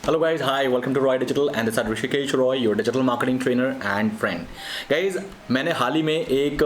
Hello guys, hi, welcome to Roy Digital and this is Rishikesh Roy, your digital marketing trainer and friend. Guys, मैंने हाल ही में एक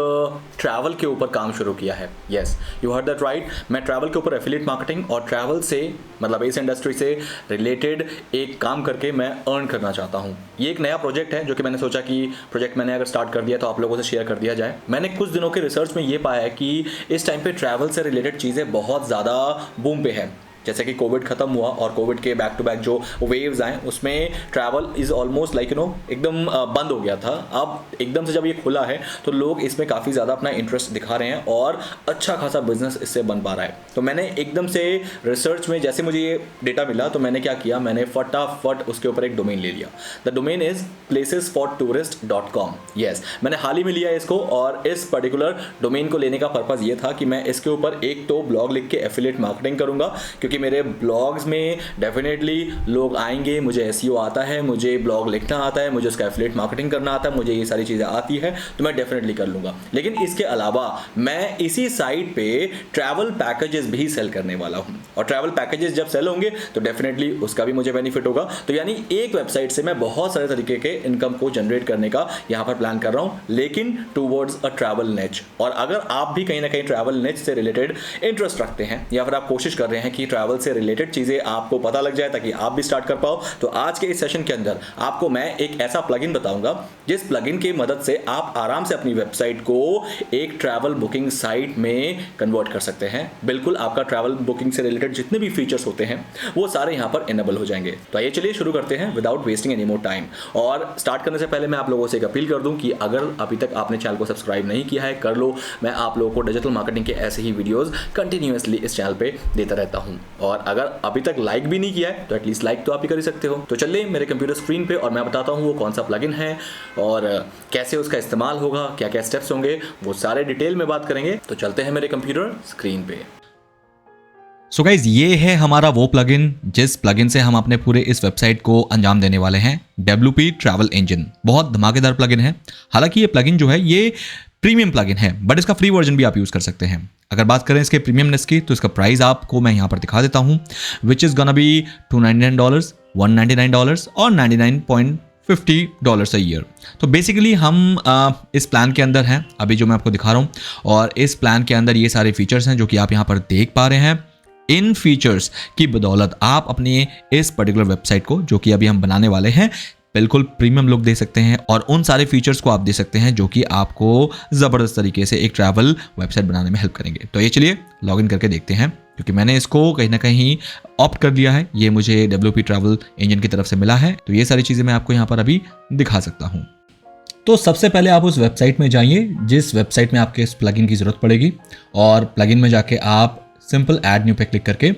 travel के ऊपर काम शुरू किया है. Yes, you heard that right. मैं ट्रैवल के ऊपर एफिलिएट मार्केटिंग और ट्रैवल से मतलब इस इंडस्ट्री से रिलेटेड एक काम करके मैं अर्न करना चाहता हूँ. ये एक नया प्रोजेक्ट है जो कि मैंने सोचा कि प्रोजेक्ट मैंने अगर स्टार्ट कर दिया तो आप लोगों से शेयर कर दिया जाए. मैंने कुछ दिनों के रिसर्च में ये पाया है कि इस टाइम पे ट्रैवल से रिलेटेड चीज़ें बहुत ज़्यादा बूम पे है. जैसे कि कोविड खत्म हुआ और कोविड के बैक टू बैक जो वेव्स आए उसमें ट्रैवल इज़ ऑलमोस्ट लाइक एकदम बंद हो गया था. अब एकदम से जब ये खुला है तो लोग इसमें काफ़ी ज़्यादा अपना इंटरेस्ट दिखा रहे हैं और अच्छा खासा बिजनेस इससे बन पा रहा है. तो मैंने एकदम से रिसर्च में जैसे मुझे ये डेटा मिला तो मैंने क्या किया, मैंने फटाफट उसके ऊपर एक डोमेन ले लिया. The domain is placesfortourist.com. Yes, मैंने हाल ही में लिया इसको और इस पर्टिकुलर डोमेन को लेने का पर्पज़ ये था कि मैं इसके ऊपर एक तो ब्लॉग लिख के एफिलिएट मार्केटिंग करूँगा, क्योंकि मेरे ब्लॉग्स में डेफिनेटली लोग आएंगे, मुझे एसईओ आता है, मुझे ब्लॉग लिखना आता है, मुझे उसका एफिलिएट मार्केटिंग करना आता है, मुझे ये सारी चीज़ें आती है तो मैं डेफिनेटली कर लूँगा. लेकिन इसके अलावा मैं इसी साइट पे ट्रैवल पैकेजेस भी सेल करने वाला हूँ और ट्रैवल पैकेजेस जब सेल होंगे तो डेफिनेटली उसका भी मुझे बेनिफिट होगा. तो यानी एक वेबसाइट से मैं बहुत सारे तरीके के इनकम को जनरेट करने का यहाँ पर प्लान कर रहा हूँ, लेकिन टूवर्ड्स अ ट्रैवल निच. और अगर आप भी कहीं ना कहीं ट्रैवल निच से रिलेटेड इंटरेस्ट रखते हैं या फिर आप कोशिश कर रहे हैं कि ट्रैवल से रिलेटेड चीज़ें आपको पता लग जाए ताकि आप भी स्टार्ट कर पाओ, तो आज के इस सेशन के अंदर आपको मैं एक ऐसा प्लगइन बताऊंगा जिस प्लगइन की मदद से आप आराम से अपनी वेबसाइट को एक ट्रैवल बुकिंग साइट में कन्वर्ट कर सकते हैं. बिल्कुल आपका ट्रैवल बुकिंग से रिलेटेड जितने भी फीचर्स होते हैं वो सारे यहाँ पर इनेबल हो जाएंगे. तो आइए चलिए शुरू करते हैं without wasting any more time. और स्टार्ट करने से पहले मैं आप लोगों से एक अपील कर दूं कि अगर अभी तक आपने चैनल को सब्सक्राइब नहीं किया है कर लो. मैं आप लोगों को डिजिटल मार्केटिंग के ऐसे ही वीडियोस कंटिन्यूअसली इस चैनल पे देता रहता हूं. और अगर अभी तक लाइक भी नहीं किया है तो एटलीस्ट लाइक तो आप ही कर ही सकते हो. तो चलिए मेरे कंप्यूटर स्क्रीन पे और मैं बताता हूँ वो कौन सा प्लगइन है और कैसे उसका इस्तेमाल होगा, क्या क्या स्टेप्स होंगे, वो सारे डिटेल में बात करेंगे. तो चलते हैं मेरे कंप्यूटर स्क्रीन पे. सो गाइज, ये है हमारा वो प्लगइन जिस प्लगइन से हम अपने पूरे इस वेबसाइट को अंजाम देने वाले हैं. WP ट्रैवल इंजन बहुत धमाकेदार प्लगइन है. हालांकि ये प्लगइन जो है ये प्रीमियम प्लगइन है, बट इसका फ्री वर्जन भी आप यूज़ कर सकते हैं. अगर बात करें इसके प्रीमियमनेस की तो इसका प्राइस आपको मैं यहाँ पर दिखा देता हूँ, विच इज़ गोना बी $299, $199 और $99.50 अ ईयर. तो बेसिकली हम इस प्लान के अंदर हैं अभी जो मैं आपको दिखा रहा हूँ, और इस प्लान के अंदर ये सारे फीचर्स हैं जो कि आप यहाँ पर देख पा रहे हैं. इन फीचर्स की बदौलत आप अपने इस पर्टिकुलर वेबसाइट को जो कि अभी हम बनाने वाले हैं बिल्कुल प्रीमियम लुक दे सकते हैं और उन सारे फीचर्स को आप दे सकते हैं जो कि आपको ज़बरदस्त तरीके से एक ट्रैवल वेबसाइट बनाने में हेल्प करेंगे. तो ये चलिए लॉगिन करके देखते हैं, क्योंकि मैंने इसको कहीं ना कहीं ऑप्ट कर लिया है. ये मुझे WP ट्रैवल इंजन की तरफ से मिला है, तो ये सारी चीज़ें मैं आपको यहाँ पर अभी दिखा सकता हूँ. तो सबसे पहले आप उस वेबसाइट में जाइए जिस वेबसाइट में आपके इस प्लगइन की ज़रूरत पड़ेगी, और प्लगइन में जाके आप सिंपल ऐड न्यू पे क्लिक करके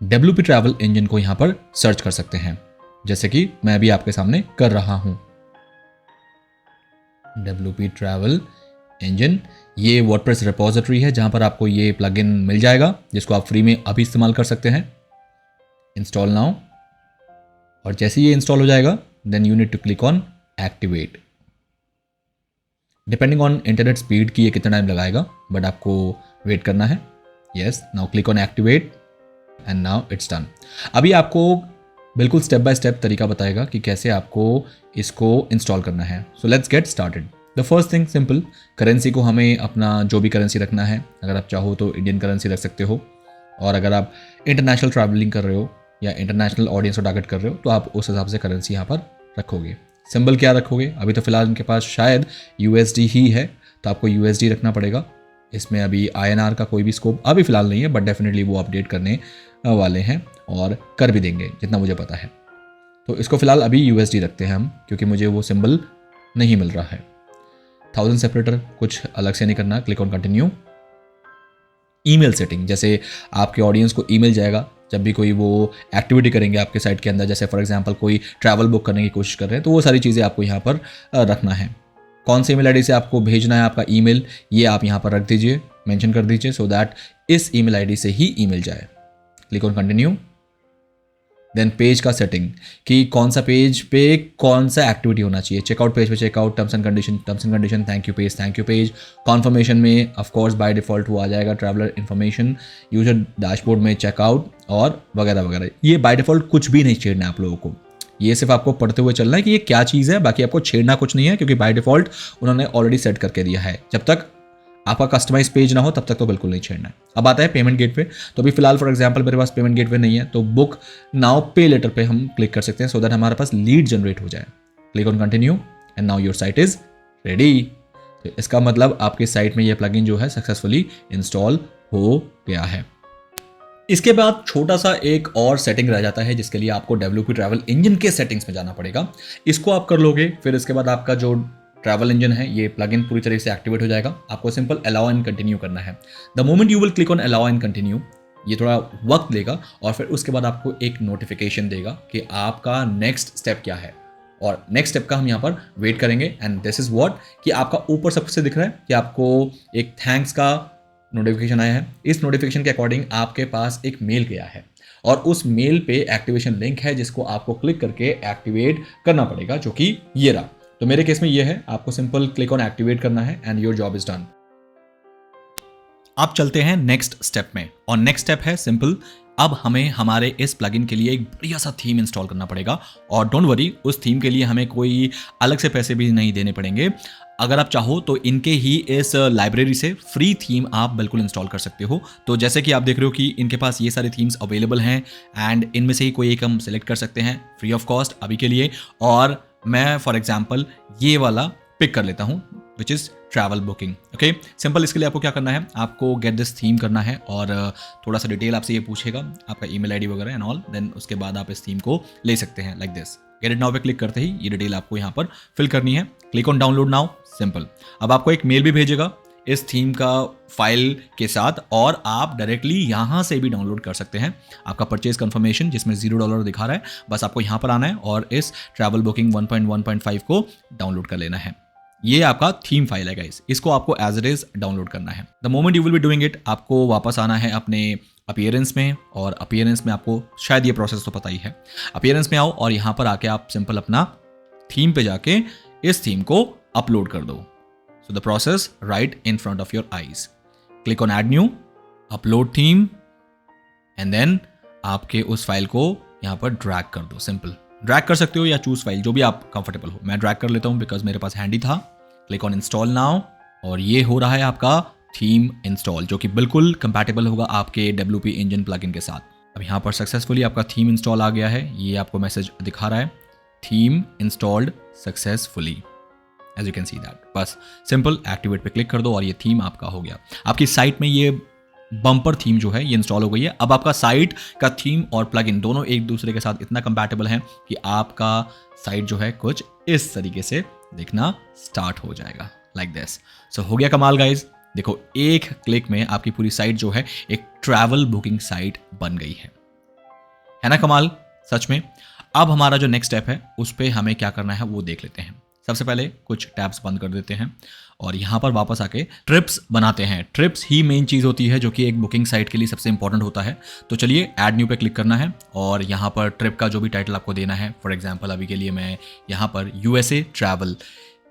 WP ट्रैवल इंजन को यहाँ पर सर्च कर सकते हैं, जैसे कि मैं भी आपके सामने कर रहा हूँ. WP ट्रैवल इंजन ये वर्डप्रेस रिपोजिटरी है जहाँ पर आपको ये प्लगइन मिल जाएगा जिसको आप फ्री में अभी इस्तेमाल कर सकते हैं. इंस्टॉल नाउ, और जैसे ये इंस्टॉल हो जाएगा then you need to click on activate. Depending on internet speed की ये कितना टाइम लगाएगा, बट आपको वेट करना है. Yes, now click on activate and now it's done. अभी आपको बिल्कुल स्टेप बाय स्टेप तरीका बताएगा कि कैसे आपको इसको इंस्टॉल करना है. So let's get started. The first thing simple, currency को हमें अपना जो भी करेंसी रखना है, अगर आप चाहो तो इंडियन करेंसी रख सकते हो, और अगर आप इंटरनेशनल ट्रैवलिंग कर रहे हो या इंटरनेशनल ऑडियंस को टारगेट कर रहे हो तो आप उस हिसाब से करेंसी यहाँ पर रखोगे. सिंबल क्या रखोगे, अभी तो फिलहाल इनके पास शायद USD ही है तो आपको USD रखना पड़ेगा. इसमें अभी INR का कोई भी स्कोप अभी फिलहाल नहीं है, बट डेफिनेटली वो अपडेट करने वाले हैं और कर भी देंगे जितना मुझे पता है. तो इसको फिलहाल अभी USD रखते हैं हम, क्योंकि मुझे वो सिंबल नहीं मिल रहा है. 1000 सेपरेटर कुछ अलग से नहीं करना. Click on continue. Email setting, जैसे आपके ऑडियंस को ईमेल जाएगा जब भी कोई वो एक्टिविटी करेंगे आपके साइट के अंदर, जैसे फॉर एग्जांपल कोई ट्रैवल बुक करने की कोशिश कर रहे हैं, तो वो सारी चीज़ें आपको यहाँ पर रखना है. कौन से ईमेल आईडी से आपको भेजना है आपका ईमेल, ये आप यहाँ पर रख दीजिए, मेंशन कर दीजिए, सो दैट इस ईमेल आईडी से ही ईमेल जाए. Click on continue. Then page का सेटिंग कि कौन सा पेज पे कौन सा एक्टिविटी होना चाहिए, चेकआउट पेज पे checkout, terms and condition, thank you page, confirmation में ऑफ कोर्स बाय डिफ़ॉल्ट वो आ जाएगा ट्रैवलर इन्फॉर्मेशन, यूजर डैशबोर्ड में चेकआउट और वगैरह वगैरह। ये बाय डिफ़ॉल्ट कुछ भी नहीं छेड़ना है आप लोगों को, ये सिर्फ आपको पढ़ते हुए चलना है कि ये क्या चीज़ है, बाकी आपको छेड़ना कुछ नहीं है क्योंकि बाय डिफ़ॉल्ट उन्होंने ऑलरेडी सेट करके दिया है। जब तक आपका कस्टमाइज पेज ना हो तब तक तो बिल्कुल नहीं छेड़ना है। अब आता है पेमेंट गेटवे। तो अभी फिलहाल फॉर एग्जांपल मेरे पास पेमेंट गेटवे नहीं है, तो बुक नाउ पे लेटर पे हम क्लिक कर सकते हैं सो दैट हमारे पास लीड जनरेट हो जाए। Click on continue and now your site is ready. तो इसका मतलब आपकी साइट में ये प्लगइन जो है सक्सेसफुली इंस्टॉल हो गया है। इसके बाद छोटा सा एक और सेटिंग रह जाता है जिसके लिए आपको WP ट्रैवल इंजन के सेटिंग्स में जाना पड़ेगा। इसको आप कर लोगे, फिर इसके बाद आपका जो ट्रैवल इंजन है ये प्लगइन पूरी तरह से एक्टिवेट हो जाएगा। आपको सिंपल अलाउ एंड कंटिन्यू करना है। The moment you will click on allow and continue, ये थोड़ा वक्त लेगा और फिर उसके बाद आपको एक नोटिफिकेशन देगा कि आपका नेक्स्ट स्टेप क्या है, और नेक्स्ट स्टेप का हम यहाँ पर वेट करेंगे। एंड दिस इज व्हाट कि आपका ऊपर सबसे दिख रहा है कि आपको एक थैंक्स का नोटिफिकेशन आया है। इस नोटिफिकेशन के अकॉर्डिंग आपके पास एक मेल गया है और उस मेल पे एक्टिवेशन लिंक है जिसको आपको क्लिक करके एक्टिवेट करना पड़ेगा, जो कि ये रहा। तो मेरे केस में ये है, आपको सिंपल क्लिक ऑन एक्टिवेट करना है and your job is done. अब चलते हैं नेक्स्ट स्टेप में, और नेक्स्ट स्टेप है सिंपल, अब हमें हमारे इस प्लगइन के लिए एक बढ़िया सा थीम इंस्टॉल करना पड़ेगा। और डोंट वरी, उस थीम के लिए हमें कोई अलग से पैसे भी नहीं देने पड़ेंगे। अगर आप चाहो तो इनके ही इस लाइब्रेरी से फ्री थीम आप बिल्कुल इंस्टॉल कर सकते हो। तो जैसे कि आप देख रहे हो कि इनके पास ये सारे थीम्स अवेलेबल हैं एंड इनमें से ही कोई एक हम सिलेक्ट कर सकते हैं फ्री ऑफ कॉस्ट अभी के लिए। और मैं फॉर एग्जाम्पल ये वाला पिक कर लेता हूँ which is travel booking. Okay, simple इसके लिए आपको क्या करना है, आपको गेट दिस थीम करना है और थोड़ा सा डिटेल आपसे ये पूछेगा, आपका ईमेल आईडी वगैरह एंड ऑल। देन उसके बाद आप इस थीम को ले सकते हैं like this. Get it now पे क्लिक करते ही ये डिटेल आपको यहाँ पर फिल करनी है। Click on download now, simple. अब आपको एक मेल भी भेजेगा इस थीम का फाइल के साथ, और आप डायरेक्टली यहाँ से भी डाउनलोड कर सकते हैं आपका परचेज कंफर्मेशन जिसमें $0 दिखा रहा है। बस आपको यहाँ पर आना है और इस ट्रैवल बुकिंग 1.1.5 को डाउनलोड कर लेना है। ये आपका थीम फाइल है गाइस, इसको आपको एज इट इज डाउनलोड करना है। The moment you will be doing it, आपको वापस आना है अपने अपीयरेंस में, और अपीयरेंस में आपको शायद ये प्रोसेस तो पता ही है। अपीयरेंस में आओ और यहाँ पर आके आप सिंपल अपना थीम पे जाके इस थीम को अपलोड कर दो। So the process right in front of your eyes. Click on add new, upload theme and then आपके उस फाइल को यहाँ पर ड्रैग कर दो। सिंपल ड्रैग कर सकते हो या चूज फाइल, जो भी आप कंफर्टेबल हो। मैं ड्रैग कर लेता हूँ बिकॉज मेरे पास हैंडी था। क्लिक ऑन इंस्टॉल नाउ, और ये हो रहा है आपका थीम इंस्टॉल, जो कि बिल्कुल कंपैटिबल होगा आपके WP इंजन प्लगइन के साथ। अब यहाँ पर सक्सेसफुली आपका थीम इंस्टॉल आ गया है, ये आपको मैसेज दिखा रहा है, theme installed successfully, as you can see that. बस सिंपल एक्टिवेट पे क्लिक कर दो और ये थीम आपका हो गया। आपकी साइट में ये बम्पर थीम जो है ये इंस्टॉल हो गई है। अब आपका साइट का थीम और प्लगइन दोनों एक दूसरे के साथ इतना कंपैटिबल हैं कि आपका साइट जो है कुछ इस तरीके से दिखना स्टार्ट हो जाएगा लाइक दिस। सो हो गया कमाल गाइज। देखो, एक क्लिक में आपकी पूरी साइट जो है एक ट्रैवल बुकिंग साइट बन गई है ना कमाल सच में। अब हमारा जो नेक्स्ट स्टेप है उस पर हमें क्या करना है वो देख लेते हैं। सबसे पहले कुछ टैब्स बंद कर देते हैं और यहाँ पर वापस आके ट्रिप्स बनाते हैं। ट्रिप्स ही मेन चीज़ होती है जो कि एक बुकिंग साइट के लिए सबसे इंपॉर्टेंट होता है। तो चलिए ऐड न्यू पे क्लिक करना है और यहाँ पर ट्रिप का जो भी टाइटल आपको देना है, फॉर एग्जांपल अभी के लिए मैं यहाँ पर USA ट्रैवल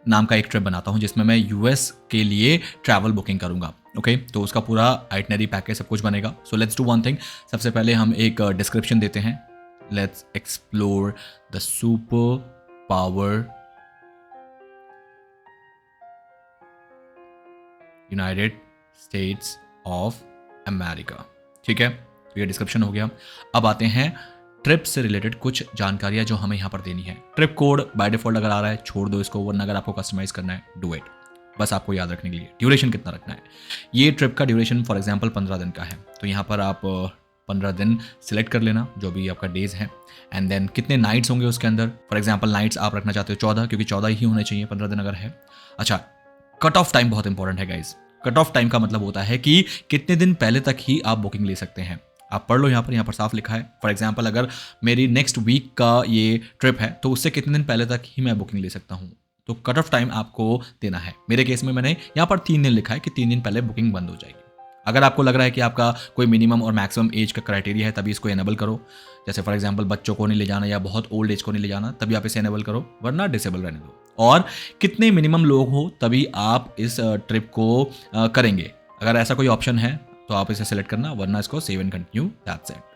नाम का एक ट्रिप बनाता हूँ जिसमें मैं US के लिए ट्रैवल बुकिंग करूँगा। ओके, तो उसका पूरा आइटनरी पैकेज सब कुछ बनेगा। So let's do one thing, सबसे पहले हम एक डिस्क्रिप्शन देते हैं। Let's explore the super power United states of America. ठीक है, तो ये डिस्क्रिप्शन हो गया। अब आते हैं ट्रिप से रिलेटेड कुछ जानकारियां जो हमें यहाँ पर देनी है। ट्रिप कोड बाय डिफॉल्ट अगर आ रहा है छोड़ दो इसको, वरना अगर आपको कस्टमाइज करना है डू इट। बस आपको याद रखने के लिए ड्यूरेशन कितना रखना है। ये ट्रिप का ड्यूरेशन फॉर एग्जांपल 15 दिन का है, तो यहाँ पर आप 15 दिन सिलेक्ट कर लेना जो भी आपका डेज है, एंड देन कितने नाइट्स होंगे उसके अंदर। फॉर एग्जांपल नाइट्स आप रखना चाहते हो 14, क्योंकि 14 ही होने चाहिए 15 दिन अगर है। अच्छा, कट ऑफ टाइम बहुत इंपॉर्टेंट है गाइज। कट ऑफ टाइम का मतलब होता है कि कितने दिन पहले तक ही आप बुकिंग ले सकते हैं। आप पढ़ लो यहाँ पर साफ लिखा है। फॉर एग्जांपल अगर मेरी नेक्स्ट वीक का ये ट्रिप है तो उससे कितने दिन पहले तक ही मैं बुकिंग ले सकता हूँ, तो कट ऑफ टाइम आपको देना है। मेरे केस में मैंने यहाँ पर 3 दिन लिखा है कि 3 दिन पहले बुकिंग बंद हो जाएगी। अगर आपको लग रहा है कि आपका कोई मिनिमम और मैक्सिमम एज का क्राइटेरिया है तभी इसको एनेबल करो। जैसे फॉर एग्जांपल बच्चों को नहीं ले जाना या बहुत ओल्ड एज को नहीं ले जाना, तभी आप इसे एनेबल करो, वरना डिसेबल रहने दो। और कितने मिनिमम लोग हो तभी आप इस ट्रिप को करेंगे। अगर ऐसा कोई ऑप्शन है तो आप इसे सेलेक्ट करना, वरना इसको save and continue, that's it.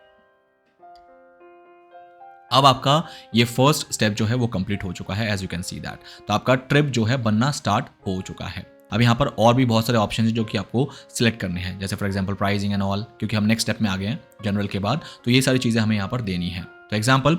अब आपका ये फर्स्ट स्टेप जो है वो कंप्लीट हो चुका है, as you can see that. तो आपका ट्रिप जो है बनना स्टार्ट हो चुका है। अब यहाँ पर और भी बहुत सारे ऑप्शन हैं जो कि आपको सिलेक्ट करने हैं, जैसे for example pricing and all, क्योंकि हम नेक्स्ट स्टेप में आ गए हैं जनरल के बाद, तो ये सारी चीज़ें हमें यहाँ पर देनी है। तो एग्जांपल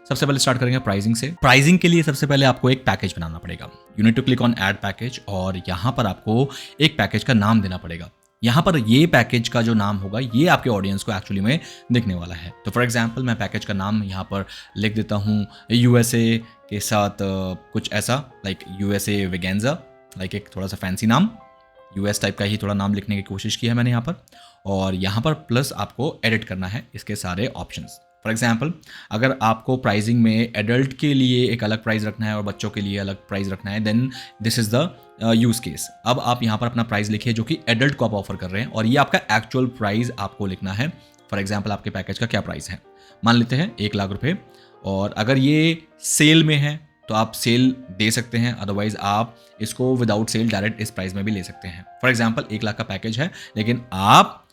सबसे पहले स्टार्ट करेंगे प्राइसिंग से। प्राइसिंग के लिए सबसे पहले आपको एक पैकेज बनाना पड़ेगा। You need to click on add package, और यहाँ पर आपको एक पैकेज का नाम देना पड़ेगा। यहाँ पर ये पैकेज का जो नाम होगा ये आपके ऑडियंस को एक्चुअली में दिखने वाला है। तो फॉर एग्जांपल मैं पैकेज का नाम यहाँ पर लिख देता हूँ यूएसए के साथ कुछ ऐसा, लाइक यूएसए वेगेंजा, लाइक एक थोड़ा सा फैंसी नाम, यूएस टाइप का ही थोड़ा नाम लिखने की कोशिश की है मैंने यहाँ पर। और यहाँ पर प्लस आपको एडिट करना है इसके सारे ऑप्शंस। फॉर एग्जाम्पल अगर आपको प्राइसिंग में एडल्ट के लिए एक अलग प्राइस रखना है और बच्चों के लिए अलग प्राइस रखना है, then this is the use case. अब आप यहाँ पर अपना प्राइस लिखिए जो कि एडल्ट को आप ऑफर कर रहे हैं, और ये आपका एक्चुअल प्राइस आपको लिखना है। फॉर एग्जाम्पल आपके पैकेज का क्या प्राइस है, मान लेते हैं 1 लाख रुपये, और अगर ये सेल में है तो आप सेल दे सकते हैं, अदरवाइज आप इसको विदाउट सेल डायरेक्ट इस प्राइस में भी ले सकते हैं। फॉर एग्जाम्पल 1 लाख का पैकेज है, लेकिन आप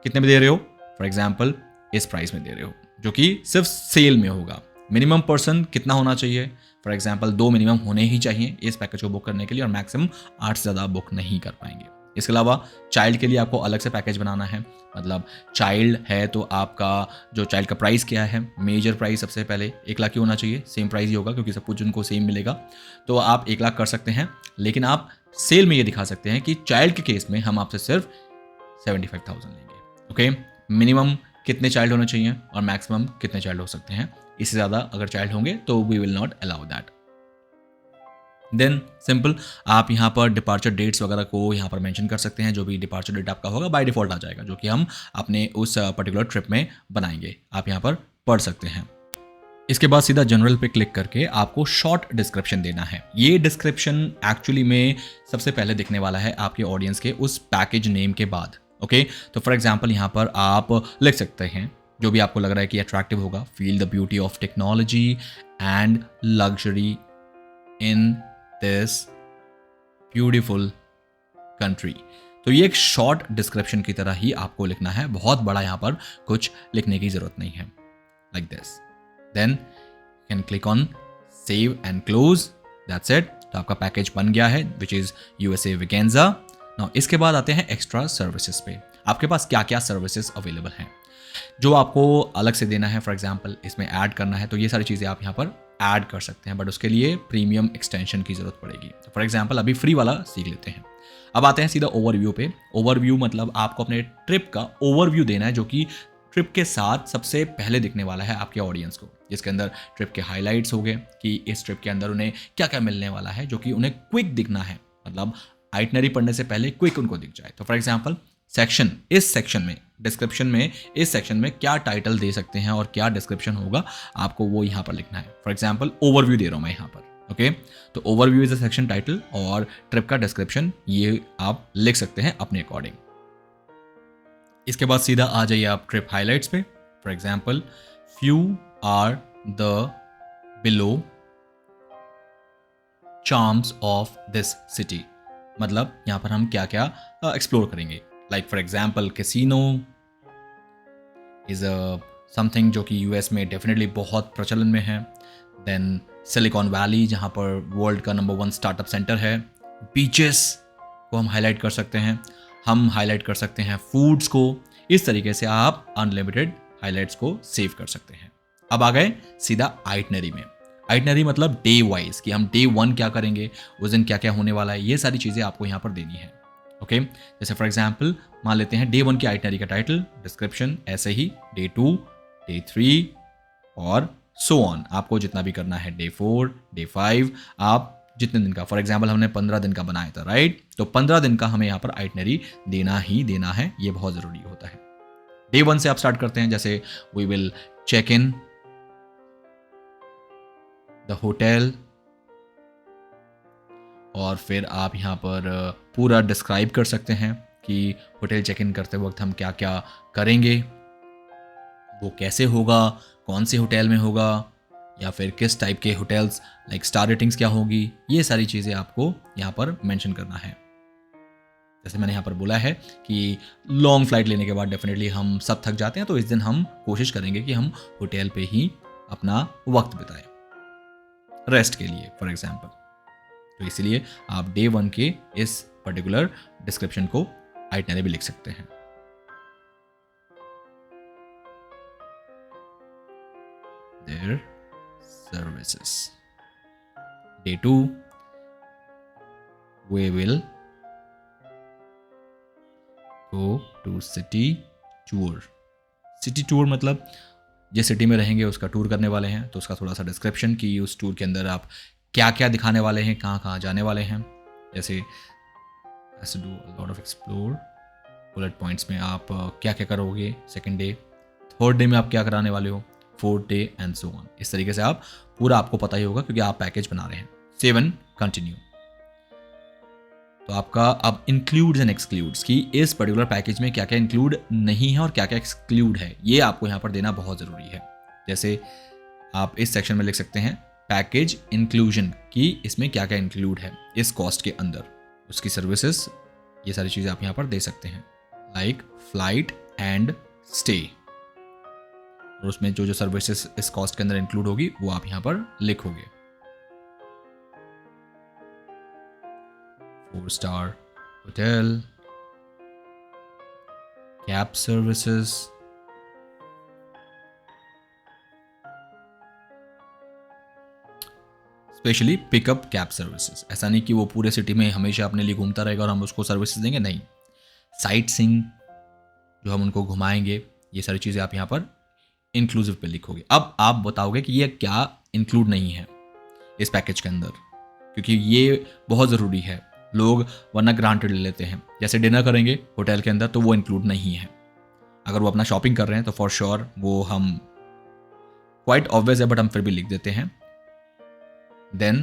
कितने में दे रहे हो, फॉर एग्जाम्पल इस प्राइस में दे रहे हो, जो कि सिर्फ सेल में होगा। मिनिमम पर्सन कितना होना चाहिए, फॉर एग्जाम्पल 2 मिनिमम होने ही चाहिए इस पैकेज को बुक करने के लिए, और मैक्सिमम 8 से ज़्यादा बुक नहीं कर पाएंगे। इसके अलावा चाइल्ड के लिए आपको अलग से पैकेज बनाना है, मतलब चाइल्ड है तो आपका जो चाइल्ड का प्राइस क्या है, मेजर प्राइस सबसे पहले 1 लाख ही होना चाहिए, सेम प्राइस ही होगा क्योंकि सब कुछ उनको सेम मिलेगा। तो आप 1 लाख कर सकते हैं, लेकिन आप सेल में ये दिखा सकते हैं कि चाइल्ड के केस में हम आपसे सिर्फ 75,000 लेंगे। ओके, मिनिमम कितने चाइल्ड होने चाहिए और मैक्सिमम कितने चाइल्ड हो सकते हैं, इससे ज़्यादा अगर चाइल्ड होंगे तो we will not allow that. Then simple आप यहाँ पर डिपार्चर डेट्स वगैरह को यहाँ पर मेंशन कर सकते हैं। जो भी डिपार्चर डेट आपका होगा बाय डिफ़ॉल्ट आ जाएगा, जो कि हम अपने उस पर्टिकुलर ट्रिप में बनाएंगे, आप यहाँ पर पढ़ सकते हैं। इसके बाद सीधा जनरल पे क्लिक करके आपको शॉर्ट डिस्क्रिप्शन देना है। ये डिस्क्रिप्शन एक्चुअली में सबसे पहले दिखने वाला है आपके ऑडियंस के उस पैकेज नेम के बाद। ओके, तो फॉर एग्जाम्पल यहाँ पर आप लिख सकते हैं जो भी आपको लग रहा है कि अट्रैक्टिव होगा, feel the beauty of technology and luxury in this beautiful country. तो ये एक शॉर्ट डिस्क्रिप्शन की तरह ही आपको लिखना है, बहुत बड़ा यहाँ पर कुछ लिखने की जरूरत नहीं है, like this. Then you can click on save and close, that's it. तो आपका पैकेज बन गया है विच इज यूएसए वेगेंजा। नाउ इसके बाद आते हैं एक्स्ट्रा सर्विसेज पे। आपके पास क्या क्या सर्विसेज अवेलेबल हैं जो आपको अलग से देना है, फॉर एग्जांपल इसमें ऐड करना है, तो ये सारी चीज़ें आप यहाँ पर ऐड कर सकते हैं, बट उसके लिए प्रीमियम एक्सटेंशन की ज़रूरत पड़ेगी। तो फॉर एग्जांपल अभी फ्री वाला सीख लेते हैं। अब आते हैं सीधा ओवरव्यू पे। ओवरव्यू मतलब आपको अपने ट्रिप का ओवरव्यू देना है, जो कि ट्रिप के साथ सबसे पहले दिखने वाला है आपके ऑडियंस को, जिसके अंदर ट्रिप के हाइलाइट्स हो गए कि इस ट्रिप के अंदर उन्हें क्या क्या मिलने वाला है, जो कि उन्हें क्विक दिखना है, मतलब आइटनरी पढ़ने से पहले क्विक उनको दिख जाए। तो फॉर एग्जांपल सेक्शन, इस सेक्शन में डिस्क्रिप्शन में, इस सेक्शन में क्या टाइटल दे सकते हैं और क्या डिस्क्रिप्शन होगा, आपको वो यहाँ पर लिखना है। फॉर एग्जांपल ओवरव्यू दे रहा हूँ मैं यहाँ पर। ओके, तो overview is the section title और ट्रिप का डिस्क्रिप्शन ये आप लिख सकते हैं अपने अकॉर्डिंग। इसके बाद सीधा आ जाइए आप ट्रिप हाइलाइट्स पे। For example few are the below charms of this city, मतलब यहाँ पर हम क्या क्या एक्सप्लोर करेंगे। Like for example casino is something जो कि यूएस में डेफिनेटली बहुत प्रचलन में है। देन सिलिकॉन वैली जहाँ पर वर्ल्ड का नंबर 1 स्टार्टअप सेंटर है। बीचेस को हम हाईलाइट कर सकते हैं, हम हाईलाइट कर सकते हैं फूड्स को। इस तरीके से आप अनलिमिटेड हाईलाइट्स को सेव कर सकते हैं। अब आ गए सीधा आइटनरी में। आइटनरी मतलब डे वाइज कि हम डे 1 क्या करेंगे, उस दिन क्या क्या होने वाला है, ये सारी चीज़ें आपको यहाँ पर देनी है। ओके, जैसे फॉर एग्जाम्पल मान लेते हैं डे 1 की आइटनरी का टाइटल, डिस्क्रिप्शन, ऐसे ही डे 2, डे 3 और सो ऑन। आपको जितना भी करना है, डे 4, डे 5, आप जितने दिन का, फॉर एग्जाम्पल हमने 15 दिन का बनाया था, राइट, तो 15 दिन का हमें यहाँ पर आइटनरी देना ही देना है, ये बहुत ज़रूरी होता है। डे 1 से आप स्टार्ट करते हैं, जैसे we will check in the hotel, और फिर आप यहाँ पर पूरा डिस्क्राइब कर सकते हैं कि होटल चेक इन करते वक्त हम क्या क्या करेंगे, वो कैसे होगा, कौन से होटल में होगा, या फिर किस टाइप के होटल्स, लाइक स्टार रेटिंग्स क्या होगी, ये सारी चीज़ें आपको यहाँ पर मेंशन करना है। जैसे मैंने यहाँ पर बोला है कि लॉन्ग फ्लाइट लेने के बाद डेफिनेटली हम सब थक जाते हैं, तो इस दिन हम कोशिश करेंगे कि हम होटल पे ही अपना वक्त बिताएं रेस्ट के लिए फॉर एग्जांपल। तो इसलिए आप डे 1 के इस पर्टिकुलर डिस्क्रिप्शन को आइटनरी भी लिख सकते हैं। Their services. Day 2, we will go to city tour. City tour मतलब जिस सिटी में रहेंगे उसका टूर करने वाले हैं, तो उसका थोड़ा सा डिस्क्रिप्शन कि उस टूर के अंदर आप क्या क्या दिखाने वाले हैं, कहाँ कहाँ जाने वाले हैं। जैसे has to do a lot of explore, bullet points में आप क्या क्या करोगे सेकेंड डे, थर्ड डे में आप क्या कराने वाले हो, fourth day and so on. इस तरीके से आप पूरा आपको पता ही होगा क्योंकि आप पैकेज बना रहे हैं। 7 कंटिन्यू। तो आपका अब इंक्लूड्स एंड एक्सक्लूड्स कि इस पर्टिकुलर पैकेज में क्या क्या इंक्लूड नहीं है और क्या क्या एक्सक्लूड है, ये आपको यहाँ पर देना बहुत ज़रूरी है। जैसे आप इस सेक्शन में लिख सकते हैं पैकेज इंक्लूजन कि इसमें क्या क्या इंक्लूड है इस कॉस्ट के अंदर, उसकी सर्विसेज, ये सारी चीज़ें आप यहाँ पर दे सकते हैं, लाइक फ्लाइट एंड स्टे। और उसमें जो जो सर्विसेज इस कॉस्ट के अंदर इंक्लूड होगी वो आप यहाँ पर लिखोगे। 4-star hotel, cab services, specially pickup cab services. ऐसा नहीं कि वो पूरे सिटी में हमेशा अपने लिए घूमता रहेगा और हम उसको सर्विसेज देंगे, नहीं। साइट सीइंग जो हम उनको घुमाएंगे, ये सारी चीज़ें आप यहाँ पर इंक्लूसिव पे लिखोगे। अब आप बताओगे कि ये क्या इंक्लूड नहीं है इस पैकेज के अंदर, क्योंकि ये बहुत ज़रूरी है। लोग वरना ग्रांटेड ले लेते हैं, जैसे डिनर करेंगे होटल के अंदर तो वो इंक्लूड नहीं है। अगर वो अपना शॉपिंग कर रहे हैं तो फॉर श्योर वो हम क्वाइट ऑब्वियस है बट हम फिर भी लिख देते हैं। देन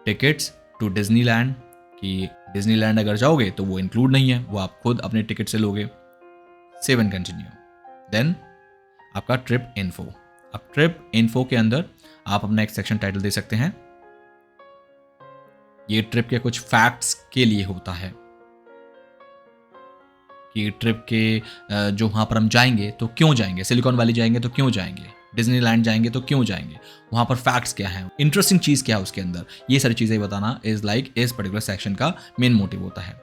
टिकट्स टू डिज्नीलैंड, कि डिज्नीलैंड अगर जाओगे तो वो इंक्लूड नहीं है, वो आप खुद अपने टिकट से लोगे। 7 कंटिन्यू। देन आपका ट्रिप इन्फो। अब ट्रिप इन्फो के अंदर आप अपना एक सेक्शन टाइटल दे सकते हैं। ये ट्रिप के कुछ फैक्ट्स के लिए होता है कि ट्रिप के जो वहाँ पर हम जाएंगे तो क्यों जाएंगे, सिलिकॉन वैली जाएंगे तो क्यों जाएंगे, डिज्नीलैंड जाएंगे तो क्यों जाएंगे, वहाँ पर फैक्ट्स क्या है, इंटरेस्टिंग चीज़ क्या है उसके अंदर, ये सारी चीज़ें बताना इज लाइक इस पर्टिकुलर सेक्शन का मेन मोटिव होता है।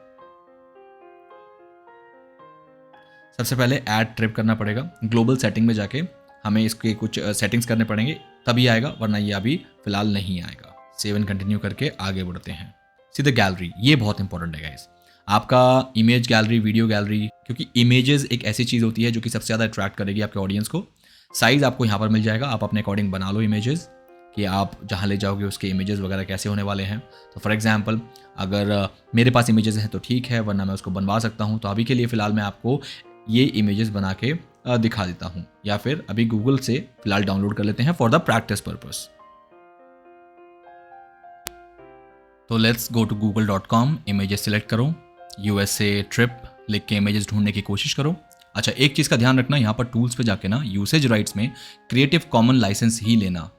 सबसे पहले ऐड ट्रिप करना पड़ेगा, ग्लोबल सेटिंग में जाके हमें इसके कुछ सेटिंग्स करने पड़ेंगे तभी आएगा, वरना ये अभी फिलहाल नहीं आएगा। 7 कंटिन्यू करके आगे बढ़ते हैं। सीधे गैलरी, ये बहुत इंपॉर्टेंट है गाइस, आपका इमेज गैलरी, वीडियो गैलरी, क्योंकि इमेजेस एक ऐसी चीज़ होती है जो कि सबसे ज़्यादा अट्रैक्ट करेगी आपके ऑडियंस को। साइज़ आपको यहाँ पर मिल जाएगा, आप अपने अकॉर्डिंग बना लो इमेजेस कि आप जहाँ ले जाओगे उसके इमेजेस वगैरह कैसे होने वाले हैं। तो फॉर एग्जांपल अगर मेरे पास इमेजेस हैं तो ठीक है, वरना मैं उसको बनवा सकता हूँ। तो अभी के लिए फ़िलहाल मैं आपको ये इमेजेस बना के दिखा देता हूँ, या फिर अभी गूगल से फ़िलहाल डाउनलोड कर लेते हैं फॉर द प्रैक्टिस पर्पस। तो let's go to google.com, images select करो, USA ट्रिप लिख के इमेजेस ढूंढने की कोशिश करो। अच्छा, एक चीज़ का ध्यान रखना, यहाँ पर टूल्स पे जाके ना यूसेज राइट्स में क्रिएटिव कॉमन लाइसेंस ही लेना।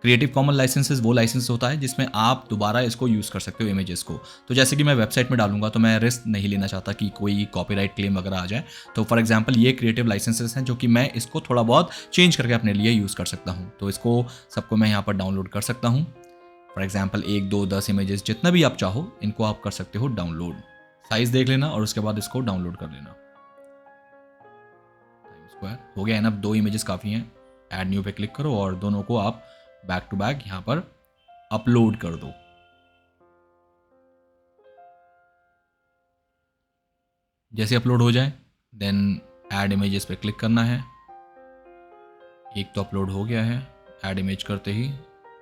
क्रिएटिव कॉमन लाइसेंसेस वो लाइसेंस होता है जिसमें आप दोबारा इसको यूज़ कर सकते हो इमेजेस को। तो जैसे कि मैं वेबसाइट में डालूंगा तो मैं रिस्क नहीं लेना चाहता कि कोई कॉपीराइट क्लेम वगैरह आ जाए। तो फॉर एग्जांपल ये क्रिएटिव लाइसेंसेस हैं जो कि मैं इसको थोड़ा बहुत चेंज करके अपने लिए यूज़ कर सकता हूँ। तो इसको सबको मैं यहाँ पर डाउनलोड कर सकता हूँ। फॉर एग्जाम्पल 1, 2, 10 इमेजेस जितना भी आप चाहो इनको आप कर सकते हो डाउनलोड। साइज देख लेना और उसके बाद इसको डाउनलोड कर लेना। स्क्वायर हो गया है ना, 2 इमेजेस काफ़ी हैं। ऐड न्यू पे क्लिक करो और दोनों को आप बैक टू बैक यहाँ पर अपलोड कर दो। जैसे अपलोड हो जाए देन ऐड इमेजेस पे क्लिक करना है। एक तो अपलोड हो गया है, ऐड इमेज करते ही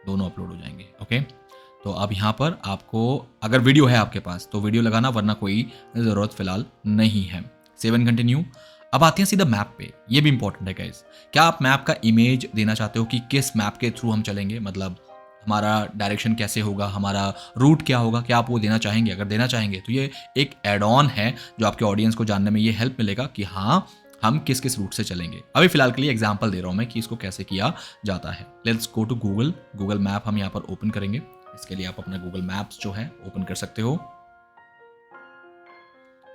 दोनों अपलोड हो जाएंगे। ओके, तो अब यहाँ पर आपको अगर वीडियो है आपके पास तो वीडियो लगाना, वरना कोई ज़रूरत फिलहाल नहीं है। 7 कंटिन्यू। अब आते हैं सीधा मैप पे, ये भी इंपॉर्टेंट है गाइस। क्या आप मैप का इमेज देना चाहते हो कि किस मैप के थ्रू हम चलेंगे, मतलब हमारा डायरेक्शन कैसे होगा, हमारा रूट क्या होगा, क्या आप वो देना चाहेंगे? अगर देना चाहेंगे तो ये एक एड ऑन है जो आपके ऑडियंस को जानने में ये हेल्प मिलेगा कि हाँ हम किस किस रूट से चलेंगे। अभी फिलहाल के लिए एग्जांपल दे रहा हूँ मैं कि इसको कैसे किया जाता है। Let's go to Google map हम यहाँ पर ओपन करेंगे। इसके लिए आप अपना गूगल मैप्स जो है ओपन कर सकते हो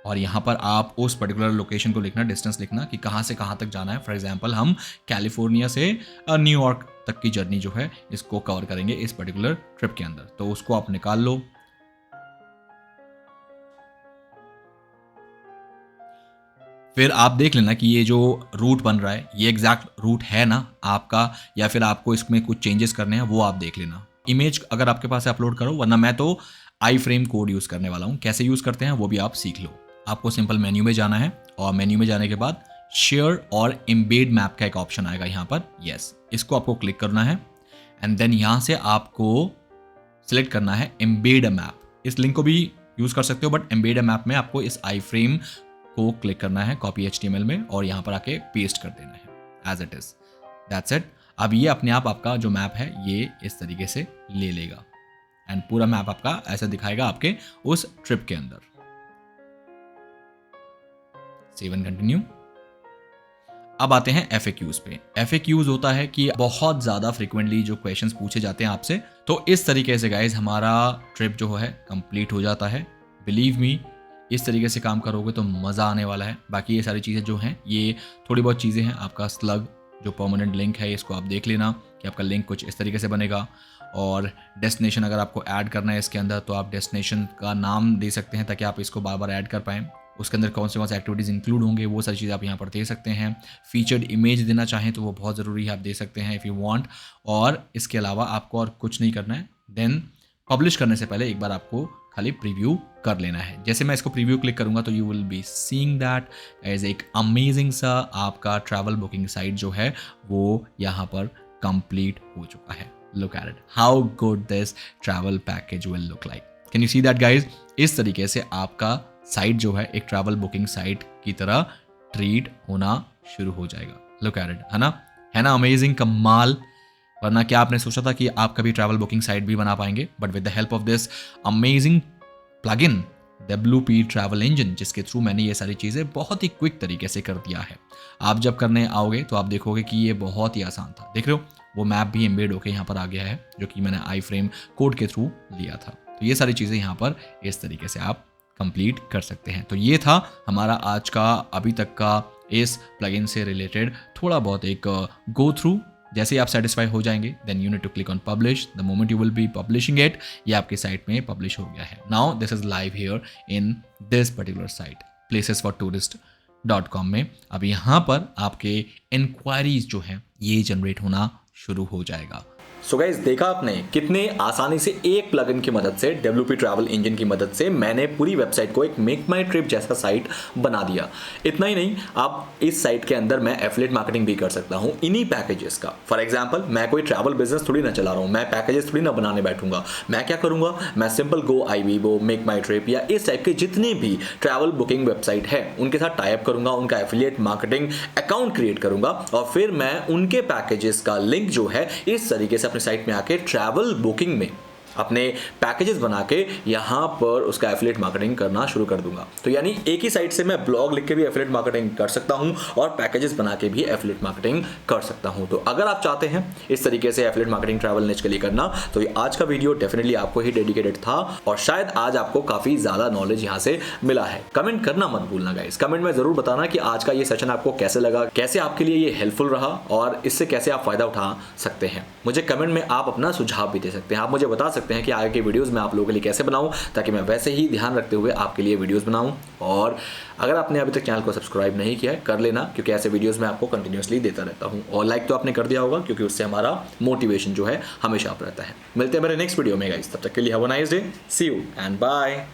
और यहाँ पर आप उस पर्टिकुलर लोकेशन को लिखना, डिस्टेंस लिखना कि कहाँ से कहाँ तक जाना है। फॉर एग्जांपल हम कैलिफोर्निया से न्यूयॉर्क तक की जर्नी जो है इसको कवर करेंगे इस पर्टिकुलर ट्रिप के अंदर, तो उसको आप निकाल लो। फिर आप देख लेना कि ये जो रूट बन रहा है ये एग्जैक्ट रूट है ना आपका, या फिर आपको इसमें कुछ चेंजेस करने हैं वो आप देख लेना। इमेज अगर आपके पास है अपलोड करो, वरना मैं तो आई फ्रेम कोड यूज़ करने वाला हूँ। कैसे यूज़ करते हैं वो भी आप सीख लो। आपको सिंपल मेन्यू में जाना है और मेन्यू में जाने के बाद शेयर और एम्बेड मैप का एक ऑप्शन आएगा यहाँ पर, यस, इसको आपको क्लिक करना है एंड देन यहाँ से आपको सिलेक्ट करना है एम्बेड मैप। इस लिंक को भी यूज़ कर सकते हो बट एम्बेड मैप में आपको इस आई फ्रेम को क्लिक करना है कॉपी HTML में और यहाँ पर आके पेस्ट कर देना है as it is, that's it. अब ये अपने आप आपका जो मैप है ये इस तरीके से ले लेगा एंड पूरा मैप आपका ऐसा दिखाएगा आपके उस ट्रिप के अंदर। Save and continue. अब आते हैं FAQs पे। FAQs होता है कि बहुत ज़्यादा फ्रिक्वेंटली जो क्वेश्चंस पूछे जाते हैं आपसे, तो इस तरीके से गाइज हमारा ट्रिप जो है कंप्लीट हो जाता है। बिलीव मी, इस तरीके से काम करोगे तो मज़ा आने वाला है। बाकी ये सारी चीज़ें जो हैं ये थोड़ी बहुत चीज़ें हैं। आपका स्लग जो परमानेंट लिंक है इसको आप देख लेना कि आपका लिंक कुछ इस तरीके से बनेगा। और डेस्टिनेशन अगर आपको ऐड करना है इसके अंदर तो आप डेस्टिनेशन का नाम दे सकते हैं ताकि आप इसको बार बार ऐड कर पाएँ। उसके अंदर कौन से एक्टिविटीज़ इंक्लूड होंगे वो सारी चीज़ें आप यहाँ पर दे सकते हैं। फीचर्ड इमेज देना चाहें तो वो बहुत ज़रूरी है, आप दे सकते हैं इफ़ यू वांट। और इसके अलावा आपको और कुछ नहीं करना है। देन पब्लिश करने से पहले एक बार आपको खाली प्रीव्यू कर लेना है। जैसे मैं इसको प्रीव्यू क्लिक करूंगा तो you will be seeing that as एक अमेजिंग सा आपका ट्रैवल बुकिंग साइट जो है वो यहाँ पर कंप्लीट हो चुका है। Look at it, how good this travel package will look like. Can you see that guys? इस तरीके से आपका साइट जो है एक ट्रैवल बुकिंग साइट की तरह ट्रीट होना शुरू हो जाएगा। लुक एट इट, है ना अमेजिंग, कमाल। वरना क्या आपने सोचा था कि आप कभी ट्रैवल बुकिंग साइट भी बना पाएंगे? But with the help of this amazing plugin WP travel engine, जिसके थ्रू मैंने ये सारी चीज़ें बहुत ही क्विक तरीके से कर दिया है। आप जब करने आओगे तो आप देखोगे कि ये बहुत ही आसान था। देख रहे हो वो मैप भी एम्बेड होकर यहाँ पर आ गया है जो कि मैंने आई फ्रेम कोड के थ्रू लिया था। तो ये सारी चीज़ें यहाँ पर इस तरीके से आप कंप्लीट कर सकते हैं। तो ये था हमारा आज का अभी तक का इस प्लगइन से रिलेटेड थोड़ा बहुत एक गो थ्रू। जैसे ही आप सेटिस्फाई हो जाएंगे then you need to click on publish. The moment you will be publishing it, ये आपकी साइट में पब्लिश हो गया है। Now this is live here in this particular site placesfortourist.com में। अब यहाँ पर आपके इंक्वायरीज जो हैं ये जनरेट होना शुरू हो जाएगा। सो गाइस, देखा आपने कितने आसानी से एक प्लगइन की मदद से WP ट्रैवल इंजन की मदद से मैंने पूरी वेबसाइट को एक मेक माई ट्रिप जैसा साइट बना दिया। इतना ही नहीं, आप इस साइट के अंदर मैं एफिलिएट मार्केटिंग भी कर सकता हूँ इन्हीं पैकेजेस का। फॉर एग्जांपल, मैं कोई ट्रैवल बिजनेस थोड़ी ना चला रहा हूँ, मैं पैकेजेस थोड़ी ना बनाने बैठूंगा। मैं क्या करूंगा, मैं सिंपल गो IVBO, मेक माई ट्रिप या इस टाइप के जितने भी ट्रैवल बुकिंग वेबसाइट है उनके साथ टाई अप करूंगा, उनका एफिलिएट मार्केटिंग अकाउंट क्रिएट करूंगा और फिर मैं उनके पैकेजेस का लिंक जो है इस तरीके से अपने साइट में आके ट्रैवल बुकिंग में अपने पैकेजेस बना के यहाँ पर उसका एफिलिएट मार्केटिंग करना शुरू कर दूंगा। तो यानी एक ही साइट से मैं ब्लॉग लिख के भी एफिलिएट मार्केटिंग कर सकता हूँ और पैकेजेस बना के भी एफिलिएट मार्केटिंग कर सकता हूँ। तो अगर आप चाहते हैं इस तरीके से एफिलिएट मार्केटिंग ट्रैवल निच के लिए करना तो ये आज का वीडियो डेफिनेटली आपको ही डेडिकेटेड था और शायद आज आपको काफी ज्यादा नॉलेज यहाँ से मिला है। कमेंट करना मत भूलना गाइस, कमेंट में जरूर बताना कि आज का ये सेशन आपको कैसे लगा, कैसे आपके लिए ये हेल्पफुल रहा और इससे कैसे आप फायदा उठा सकते हैं। मुझे कमेंट में आप अपना सुझाव भी दे सकते हैं। आप मुझे बता सकते हैं कि आगे के वीडियोस मैं आप लोगों के लिए कैसे बनाऊं ताकि मैं वैसे ही ध्यान रखते हुए आपके लिए वीडियोस बनाऊं। और अगर आपने अभी तक चैनल को सब्सक्राइब नहीं किया है कर लेना, क्योंकि ऐसे वीडियोस मैं आपको कंटिन्यूअसली देता रहता हूं। और लाइक तो आपने कर दिया होगा क्योंकि उससे हमारा मोटिवेशन जो है हमेशा आप रहता है। मिलते हैं मेरे नेक्स्ट वीडियो में गाइस, तब तक के लिए have a nice day, see you and bye.